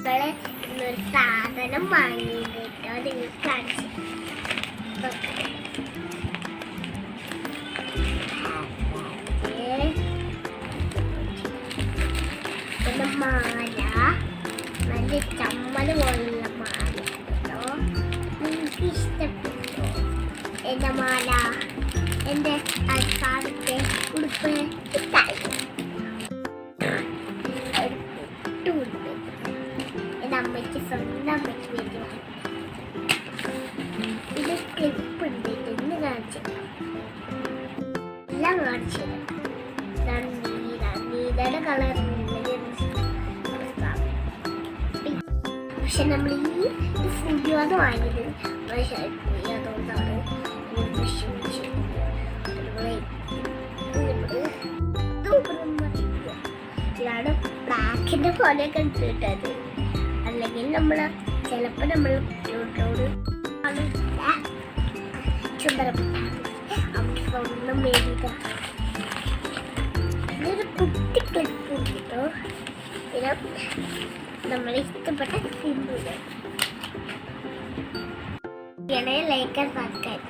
മക്കളെ ഇന്നൊരു സാധനം വാങ്ങിയിട്ടോ നിങ്ങൾക്ക് കാണിച്ചു. പിന്നെ മാല, നല്ല ചമ്മൽ പോലുള്ള മാല കേട്ടോ. നിങ്ങൾക്ക് ഇഷ്ടപ്പെട്ടോ എൻ്റെ മാല? എൻ്റെ അവസാനത്തെ ഉടുപ്പ് ഇട്ടായിരുന്നു. ഒരു പുട്ടുണ്ട് എൻ്റെ അമ്മയ്ക്ക്, സ്വന്തം അമ്മയ്ക്ക് വേണ്ടി വാങ്ങി. ഇത് ക്ലിപ്പ് ഉണ്ട്, ഇന്ന് കാണിച്ചു എല്ലാം കാണിച്ചു. നീലയുടെ കളർ പക്ഷെ നമ്മൾ ഈ ഫുഡിയാണ് വാങ്ങിയത്. പക്ഷേ അതുകൊണ്ടാണ് ഇതാണ് ബ്ലാക്കിന്റെ പോലെ കണ്ടിട്ടത്. അല്ലെങ്കിൽ നമ്മൾ ചിലപ്പോൾ നമ്മൾ കുട്ടികളോട് ചുണ്ടരപ്പൊന്നും വേദിക. ഇതൊരു കുട്ടി ക്ലിപ്പ് കിട്ടോ. പിന്നെ നമ്മൾ ഇഷ്ടപ്പെട്ട സിമ്പിൾ ലൈക്ക് സബ്സ്ക്രൈബ്.